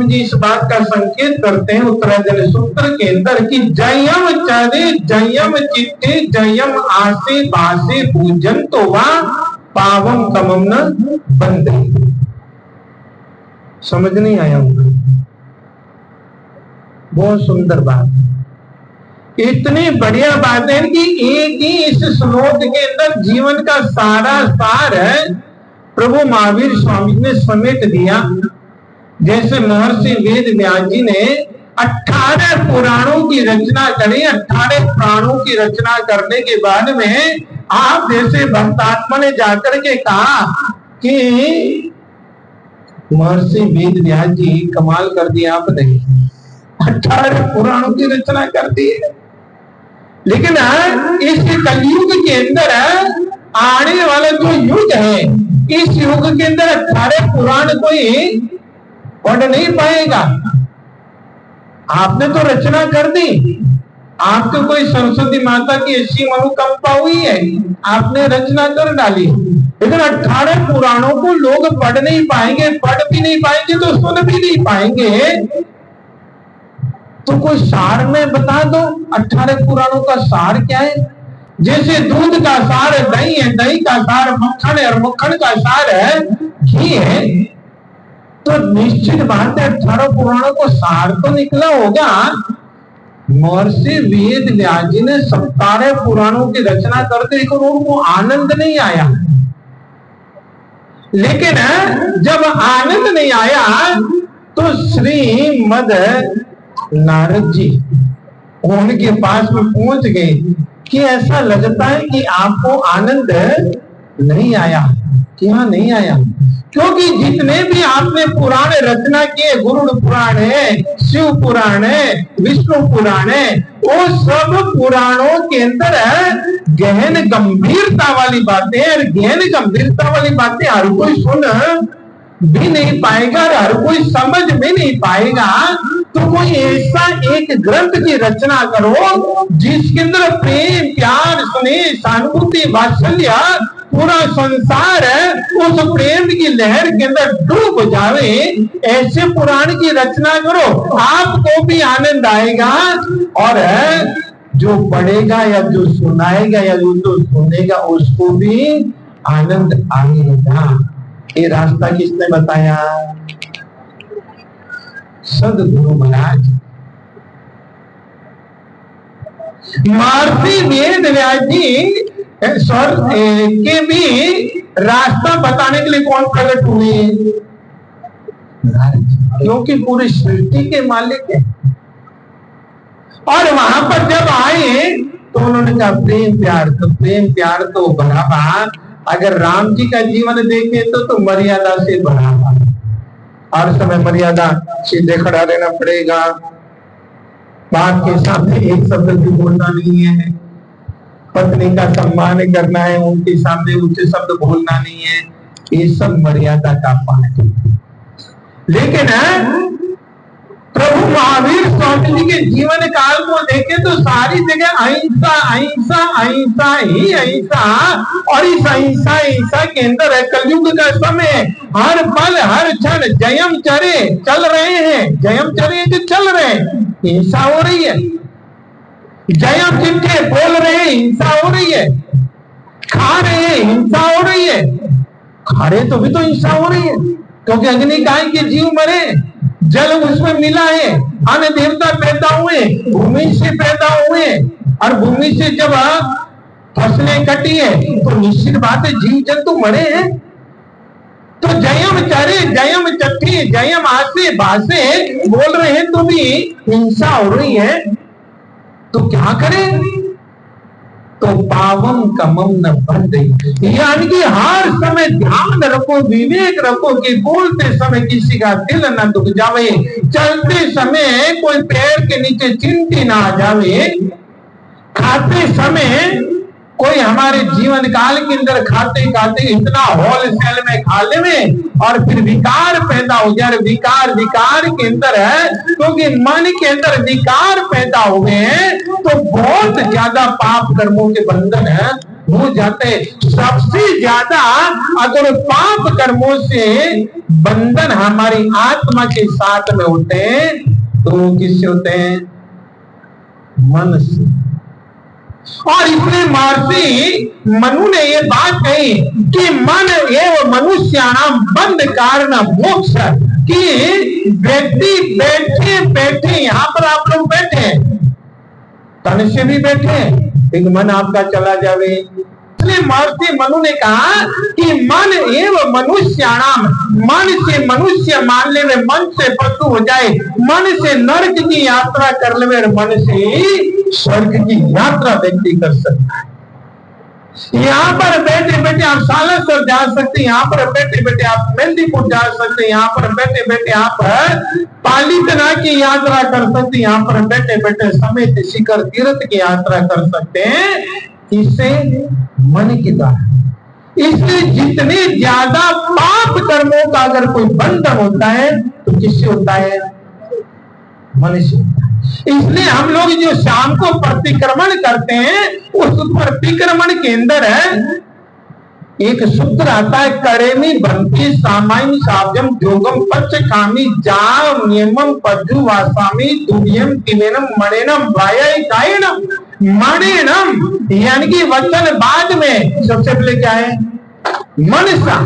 जी इस बात का संकेत करते हैं उत्तराजल सूत्र के अंदर कि जयम चरे जयम चित्ते जयम आसे बासे पूजन तो वह पावम कमम न बंदे। समझ नहीं आया होगा? बहुत सुंदर बात, इतनी बढ़िया बात है कि एक ही इस श्लोक के अंदर जीवन का सारा सार है प्रभु महावीर स्वामी ने समेट दिया। जैसे महर्षि वेद व्यास जी ने 18 पुराणों की रचना करी, 18 पुराणों की रचना करने के बाद में आप जैसे भक्तात्मा ने जाकर के कहा कि महर्षि वेद व्यास जी कमाल कर दिया आपने, 18 पुराणों की रचना कर दी है। लेकिन इस कलयुग के अंदर आने वाला जो युग है, इस युग के अंदर 18 पुराण कोई पढ़ नहीं पाएगा। आपने तो रचना कर दी, आपको कोई सरस्वती माता की ऐसी मनोकामना हुई है, आपने रचना कर डाली, लेकिन 18 पुराणों को लोग पढ़ नहीं पाएंगे, पढ़ भी नहीं पाएंगे तो सुन भी नहीं पाएंगे। तो कोई सार में बता दो 18 पुराणों का सार क्या है। जैसे दूध का सार दही है, दही का सार मक्खन है और मक्खन का सार है घी है, तो निश्चित बात है 18 पुराणों को सार तो निकला होगा। महर्षि वेद व्यास जी ने 17 पुराणों की रचना करते लेकिन उनको आनंद नहीं आया। लेकिन जब आनंद नहीं आया तो श्रीमद नारद जी उनके पास में पहुंच गए कि ऐसा लगता है कि आपको आनंद नहीं आया। क्या नहीं आया? क्योंकि जितने भी आपने पुराण रचना किए, गरुड़ पुराण है, शिव पुराण है, विष्णु पुराण है, वो सब पुराणों के अंदर गहन गंभीरता वाली बातें, और गहन गंभीरता वाली बातें हर कोई सुन भी नहीं पाएगा और हर कोई समझ भी नहीं पाएगा। तो कोई ऐसा एक ग्रंथ की रचना करो जिसके अंदर प्रेम, प्यार, स्नेह, सहानुभूति, वात्सल्य, पूरा संसार है उस प्रेम की लहर के अंदर डूब जावे। ऐसे पुराण की रचना करो, आपको भी आनंद आएगा और जो पढ़ेगा या जो सुनाएगा या जो सुनेगा उसको भी आनंद आएगा। ये रास्ता किसने बताया? सदगुरु महाराज। महर्षि वेद व्यास जी के भी रास्ता बताने के लिए कौन प्रकट हुए? क्योंकि पूरी सृष्टि के मालिक है। और वहां पर जब आए तो उन्होंने कहा प्रेम प्यार, तो प्रेम प्यार तो बढ़ावा अगर राम जी का जीवन देखे तो मर्यादा से बढ़ावा। हर समय मर्यादा सीधे खड़ा रहना पड़ेगा, बाप के सामने एक शब्द भी बोलना नहीं है, पत्नी का सम्मान करना है, उनके सामने ऊंचे शब्द बोलना नहीं है, ये सब मर्यादा का पाठ है। लेकिन प्रभु महावीर स्वामी जी के जीवन काल को देखें तो सारी जगह अहिंसा अहिंसा अहिंसा ही अहिंसा, और इस अहिंसा अहिंसा के अंदर है कलयुग का समय, हर पल हर क्षण जयम चरे चल रहे हैं, जयम चरे जो चल रहे हैं, हिंसा हो रही है। जयम चिट्ठे बोल रहे हैं, हिंसा हो रही है। खा रहे हैं, हिंसा हो रही है। खा रहे तो भी तो हिंसा हो रही है, क्योंकि अग्निकाय के जीव मरे, जल उसमें मिला है, अन्य देवता पैदा हुए, भूमि से पैदा हुए, और भूमि से जब फसलें कटी है तो निश्चित बात है जीव जंतु मरे हैं। तो जयम चरे जयम चट्टी जयम आसे बासे बोल रहे हैं तो भी हिंसा हो रही है, तो क्या करें? तो पावम कमम न बंदे, यानी कि हर समय ध्यान रखो, विवेक रखो कि बोलते समय किसी का दिल न दुख जावे, चलते समय कोई पैर के नीचे चिंटी ना आ जावे, खाते समय कोई हमारे जीवन काल के अंदर खाते खाते इतना होलसेल में खा ले में और फिर विकार पैदा हो जाए। विकार विकार के अंदर है, क्योंकि मन के अंदर विकार पैदा हुए हैं तो बहुत ज्यादा पाप कर्मों के बंधन हो जाते हैं। सबसे ज्यादा अगर पाप कर्मों से बंधन हमारी आत्मा के साथ में होते हैं तो वो किससे होते हैं? मन से। और इसलिए महर्षि मनु ने ये बात कही कि मन एवं मनुष्याणाम बंध कारण मोक्ष, कि व्यक्ति बैठे बैठे, यहां पर आप लोग बैठे तन से भी बैठे, एक मन आपका चला जावे। इसलिए महर्षि मनु ने कहा कि मन एवं मनुष्याणाम, मन से मनुष्य मान ले, मन से पशु हो जाए, मन से नरक की यात्रा कर ले, मन से स्वर्ग की यात्रा व्यक्ति कर सकता है। यहाँ पर बैठे बैठे आप सालासर जा सकते, यहाँ पर बैठे बैठे आप मेहंदीपुर जा सकते, यहाँ पर बैठे बैठे आप पालीतना की यात्रा कर सकते, यहाँ पर बैठे बैठे समेत शिखर तीर्थ की यात्रा कर सकते हैं। इससे मन की द्वारा। इसलिए जितने ज्यादा पाप कर्मों का अगर कोई बंधन होता है तो किससे होता है? मन से होता है। इसलिए हम लोग जो शाम को प्रतिक्रमण करते हैं, उस प्रतिक्रमण के अंदर है एक सूत्र आता है, करेमी बंती सामान्य सावजम जोगम पच्च कामी जाम नियमम पज्जु वासामी दुनियम तिमेनम मणेनम वाय कायनम मणेनम, यानी कि वचन बाद में सबसे पहले क्या है? मनसा।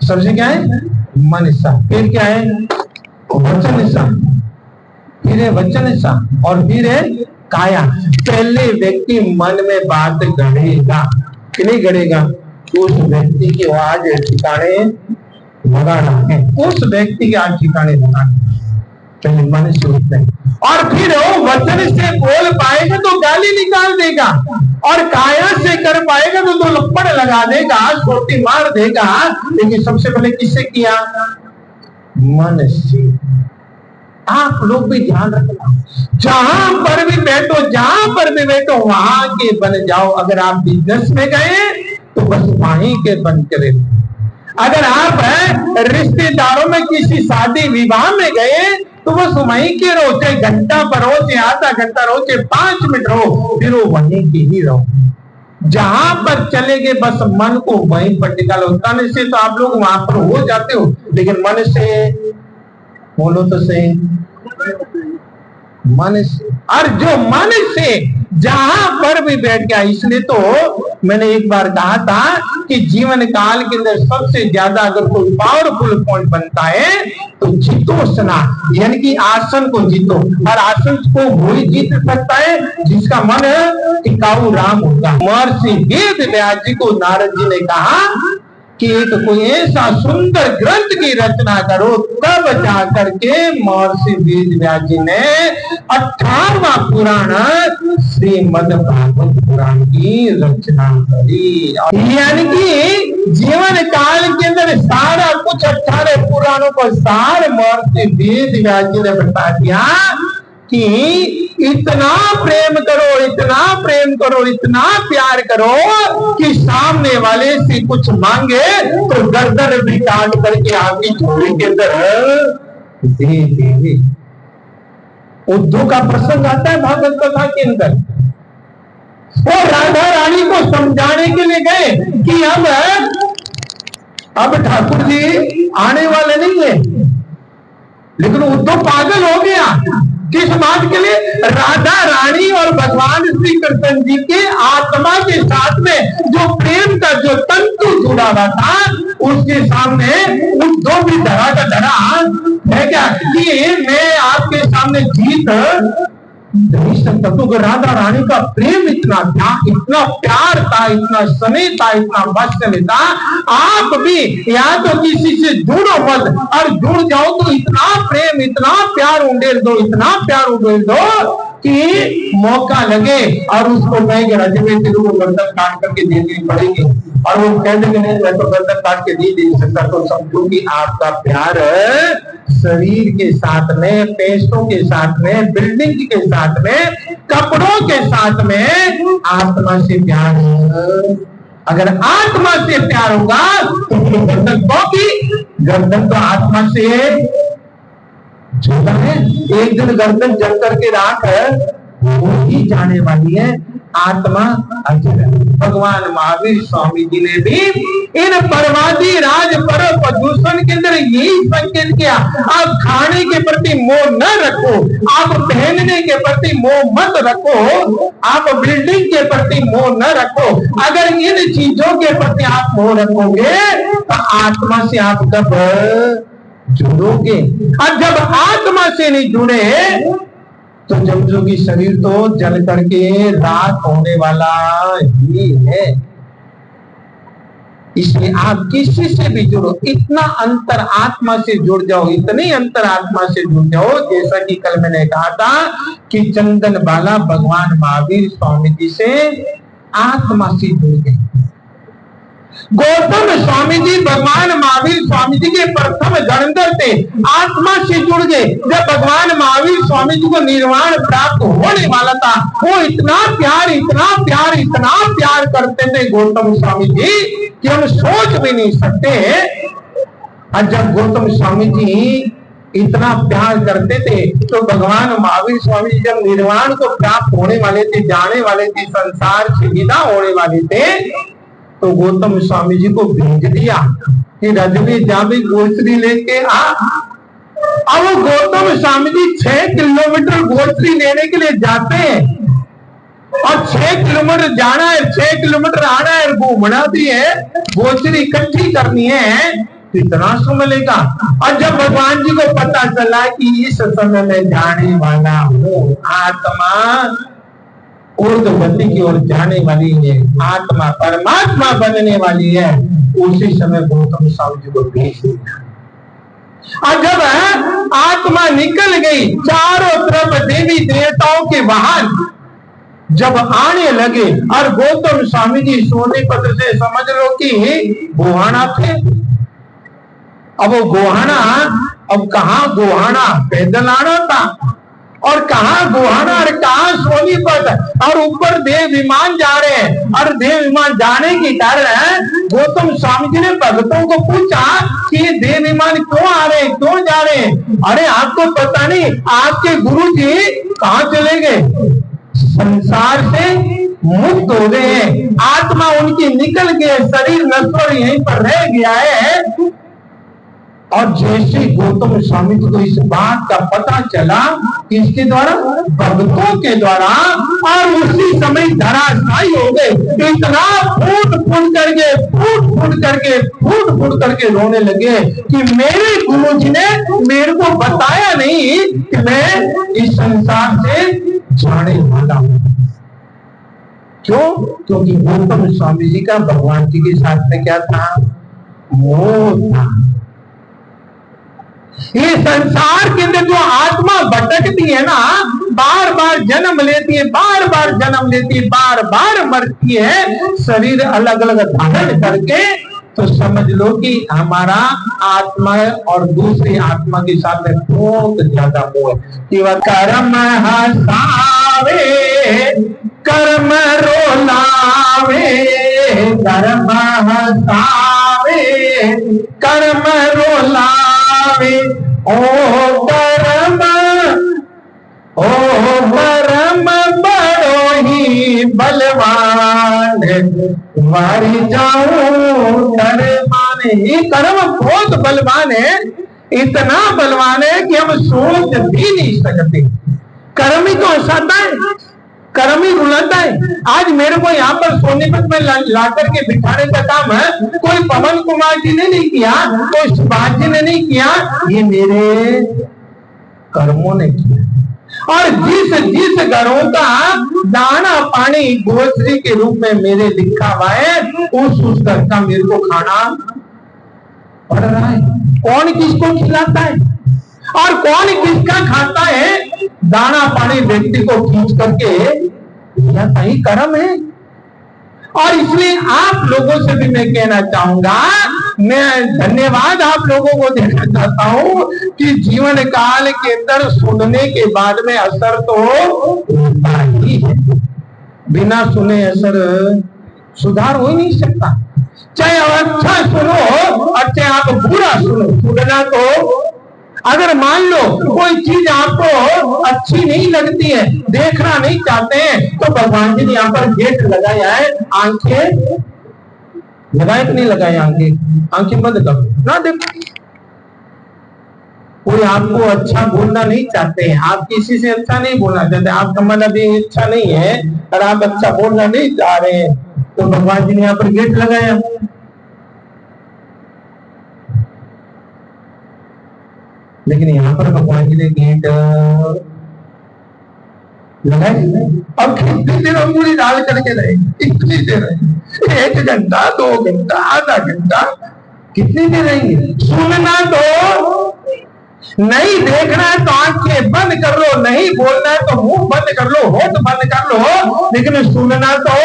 सबसे क्या है? मनसा। फिर क्या है? वचन सा, फिर है वचन सा, और फिर है काया। पहले व्यक्ति मन में बात गढ़ेगा कि नहीं गढ़ेगा, उस व्यक्ति की आज ठिकाने लगाना है, उस व्यक्ति के आज ठिकाने लगाना, पहले मन से उठते हैं। और फिर वो वचन से बोल पाएगा तो गाली निकाल देगा, और काया से कर पाएगा तो दो लपड़ लगा देगा, छोटी मार देगा। लेकिन सबसे पहले किससे किया? मन से। आप लोग भी ध्यान रखना, जहां पर भी बैठो, जहां पर भी बैठो वहां के बन जाओ। अगर आप बिजनेस में गए तो बस वहीं के बन करे। अगर आप रिश्तेदारों में किसी शादी विवाह में गए तो बस वहीं के रहो, चाहे घंटा पर हो, चाहे आधा घंटा रहो, चाहे 5 मिनट रहो, फिर वो वहीं के ही रहो। जहां पर चले गए बस मन को वहीं पर निकालो। तन से तो आप लोग वहां पर हो जाते हो, लेकिन मन से बोलो तो सही, मन से। और जो मन से जहां पर भी बैठ गया, इसलिए तो मैंने एक बार कहा था कि जीवन काल के अंदर सबसे ज्यादा अगर कोई पावरफुल पॉइंट बनता है तो जीतोषणा, यानी कि आसन को जीतो। और आसन को वही जीत सकता है जिसका मन टिकाऊ राम होगा। महर्षि वेद व्यास जी को नारद जी ने कहा कि एक कोई ऐसा सुंदर ग्रंथ की रचना करो, तब जाकर के महर्षि वेद व्यास जी ने 18वां पुराण श्रीमद् भागवत पुराण की रचना करी। यानी कि जीवन काल के अंदर सारा कुछ 18 पुराणों का सार महर्षि वेद व्यास जी ने बता दिया कि इतना प्रेम करो, इतना प्रेम करो, इतना प्यार करो कि सामने वाले से कुछ मांगे तो गर्दन भी काट करके आपकी झोली के अंदर दे देंगे। उद्धव का प्रसंग आता है भागवत कथा के अंदर। वो राधा रानी को समझाने के लिए गए कि अब ठाकुर जी आने वाले नहीं है, लेकिन उद्धव पागल हो गया। किस बात के लिए? राधा रानी और भगवान श्री कृष्ण जी के आत्मा के साथ में जो प्रेम का जो तंतु जुड़ा हुआ था, उसके सामने उद्धव भी धरा का धरा है क्या कि मैं आपके सामने जीत नहीं सकता। तो राधा रानी का प्रेम इतना था, इतना प्यार था, इतना स्नेह था, इतना वात्सल्य था। आप भी या तो किसी से जुड़ो मत, और जुड़ जाओ तो इतना प्रेम, इतना प्यार उंडेल दो, इतना प्यार उंडेल दो कि मौका लगे और उसको कहेंगे राजे में तेरे को गर्दन काट करके देनी पड़ेगी, और वो कह देंगे नहीं मैं तो गर्दन काट के नहीं दे सकता। तो समझो कि आपका प्यार शरीर के साथ में, पैसों के साथ में, बिल्डिंग के साथ में, कपड़ों के साथ में आत्मा से प्यार है। अगर आत्मा से प्यार होगा तो गर्दन की गर्दन तो आत्मा से जुड़ा है। एक दिन गर्दन जल करके राख वो ही जाने वाली है, आत्मा अजर है। भगवान महावीर स्वामी जी ने भी इन परवादी राज पर प्रदूषण के अंदर यही संकेत किया, आप खाने के प्रति मोह न रखो, आप पहनने के प्रति मोह मत रखो, आप बिल्डिंग के प्रति मोह न रखो। अगर इन चीजों के प्रति आप मोह रखोगे तो आत्मा से आप कब जुड़ोगे? और जब आत्मा से नहीं जुड़े तो समझो कि शरीर तो जल करके राख होने वाला ही है। इसलिए आप किसी से भी जुड़ो, इतना अंतर आत्मा से जुड़ जाओ, इतने अंतर आत्मा से जुड़ जाओ, जैसा कि कल मैंने कहा था कि चंदन बाला भगवान महावीर स्वामी जी से आत्मा से जुड़ गए। गौतम स्वामी जी भगवान महावीर स्वामी जी के प्रथम गणधर थे, आत्मा से जुड़ गए। जब भगवान महावीर स्वामी जी को निर्वाण प्राप्त होने वाला था, वो इतना प्यार इतना प्यार इतना प्यार करते थे गौतम स्वामी जी कि हम सोच भी नहीं सकते। और जब गौतम स्वामी जी इतना प्यार करते थे तो भगवान महावीर स्वामी जी जब निर्वाण को प्राप्त होने वाले थे, जाने वाले थे, संसार से विदा होने वाले थे, तो गौतम स्वामी जी को भेज दिया कि रजनी जा भी गोश्री लेके आ। अब गौतम स्वामी जी 6 किलोमीटर गोश्री लेने के लिए जाते हैं और 6 किलोमीटर जाना है, 6 किलोमीटर आना है, घूमना भी है, गोश्री इकट्ठी करनी है, कितना समय लेगा। और जब भगवान जी को पता चला कि इस समय में जाने वाला हूँ, आत्मा ऊर्ध्वगति की ओर जाने वाली है, आत्मा परमात्मा बनने वाली है, उसी समय गौतम स्वामी जी को भेज दिया। और जब आत्मा निकल गई, चारों तरफ देवी देवताओं के वाहन जब आने लगे और गौतम स्वामी जी सोनीपत से समझ लो कि गोहाना थे। अब वो गोहाना, अब कहाँ गोहाना पैदल आना था और कहाँ गोहाना और कहाँ सोनीपत, और ऊपर देव विमान जा रहे हैं। और देव विमान जाने के कारण गौतम स्वामी जी ने भक्तों को पूछा कि ये देव विमान क्यों आ रहे हैं, क्यों जा रहे हैं? अरे आपको पता नहीं, आपके गुरु जी कहाँ चले गए? संसार से मुक्त हो गए हैं, आत्मा उनकी निकल गई, शरीर नश्वर यहीं पर रह गया है। और जैसे गौतम स्वामी जी को इस बात का पता चला, किसके द्वारा? भक्तों के द्वारा, और उसी समय धराशायी हो गए। इतना फूट फूट करके रोने लगे कि मेरे गुरु जी ने मेरे को बताया नहीं कि मैं इस संसार से जाने वाला हूँ। क्यों? क्योंकि गौतम स्वामी जी का भगवान जी के साथ में क्या था? मोह था। ये संसार के अंदर जो आत्मा भटकती है ना, बार बार जन्म लेती है, बार बार जन्म लेती है, बार बार मरती है, शरीर अलग अलग धारण करके, तो समझ लो कि हमारा आत्मा और दूसरी आत्मा के साथ में बहुत ज्यादा मोह है कि वह कर्म हसावे कर्म रोलावे, कर्म हसावे कर्म रोलावे, ओ कर्म बड़ो ही बलवान, मारी जाऊं कर्माने। ये कर्म बहुत बलवान है, इतना बलवान है कि हम सोच भी नहीं सकते। कर्म ही तो हंसाता है, कर्म ही रुलाता है। आज मेरे को यहाँ पर सोनीपत में ला करके बिठाने का काम है कोई पवन कुमार जी ने नहीं किया, कोई सुभाष जी ने नहीं किया, ये मेरे कर्मों ने किया। और जिस जिस घरों का दाना पानी गोश्री के रूप में मेरे लिखा हुआ है, उस घर का मेरे को खाना पड़ रहा है। कौन किसको खिलाता है और कौन किसका खाता है? दाना पानी व्यक्ति को खींच करके यह सही कर्म है। और इसलिए आप लोगों से भी मैं कहना चाहूंगा, मैं धन्यवाद आप लोगों को देना चाहता हूं कि जीवन काल के अंदर सुनने के बाद में असर तो होता ही है। बिना सुने असर सुधार हो ही नहीं सकता। चाहे आप अच्छा सुनो और चाहे आप बुरा सुनो, सुनना तो अगर मान लो कोई चीज आपको अच्छी नहीं लगती है, देखना नहीं चाहते हैं, तो भगवान जी ने यहाँ पर गेट लगाया है, आंखें लगाए कि नहीं लगाए, आंखें बंद करो ना देखो। कोई आपको अच्छा बोलना नहीं चाहते हैं, आप किसी से अच्छा नहीं बोलना चाहते, आपका मन अभी अच्छा नहीं है और आप अच्छा बोलना नहीं चाह रहे हैं, तो भगवान जी ने यहाँ पर गेट लगाया। लेकिन यहाँ पर भगवान जी ने गेट लगाए, अब कितनी देर अंगुली डाल करके रहे, इतनी देर रहे, 1 घंटा 2 घंटा आधा घंटा, कितनी देर रहेंगे? सुनना तो नहीं, देखना है तो आंखें बंद कर लो, नहीं बोलना है तो मुंह बंद कर लो, होठ बंद कर लो, लेकिन सुनना तो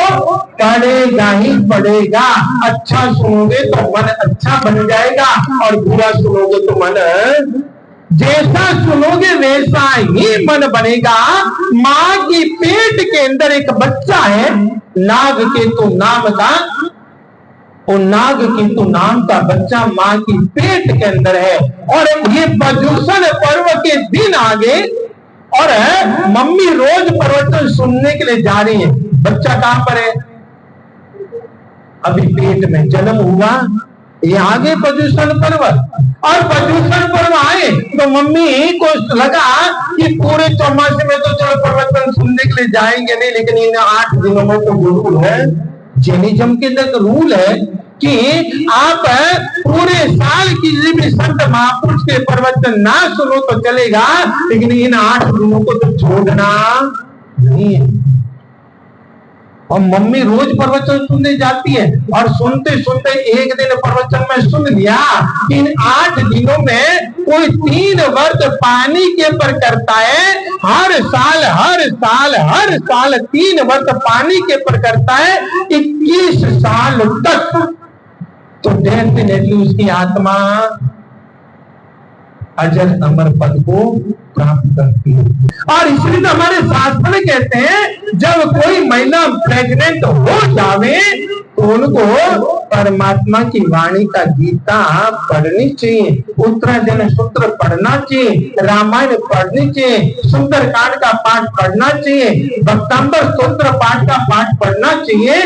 पड़ेगा ही पड़ेगा। अच्छा सुनोगे तो मन अच्छा बन जाएगा, और बुरा सुनोगे तो मन, जैसा सुनोगे वैसा ही मन बनेगा। माँ की पेट के अंदर एक बच्चा है, नागकेतु नाम का, वो नागकेतु नाम का बच्चा माँ की पेट के अंदर है, और ये पर्युषण पर्व के दिन आगे, और मम्मी रोज प्रवचन सुनने के लिए जा रही है। बच्चा कहां पर है? अभी पेट में जन्म हुआ, ये आगे पर्युषण पर्व, और पर्युषण पर्व आए तो मम्मी को लगा कि पूरे चौमासे में तो चलो प्रवचन सुनने के लिए जाएंगे नहीं, लेकिन इन 8 दिनों में तो रूल है, जैनिज्म के अंदर रूल है कि आप पूरे साल की भी संत महापुरुष के प्रवचन ना सुनो तो चलेगा, लेकिन इन 8 दिनों को तो छोड़ना नहीं है। और मम्मी रोज प्रवचन सुनने जाती है, और सुनते सुनते एक दिन प्रवचन में सुन लिया कि इन 8 दिनों में कोई 3 व्रत पानी के ऊपर करता है, हर साल 3 व्रत पानी के ऊपर करता है, 21 साल तक, तो डेफिनेटली उसकी आत्मा अजर अमर पद को प्राप्त करती है। और इसलिए तो हमारे शास्त्र में कहते हैं, जब कोई महिला प्रेग्नेंट हो जावे तो उनको परमात्मा की वाणी का गीता पढ़नी चाहिए, उत्तराजन सूत्र पढ़ना चाहिए, रामायण पढ़नी चाहिए, सुंदरकांड का पाठ पढ़ना चाहिए, भक्तांबर स्तोत्र पाठ का पाठ पढ़ना चाहिए।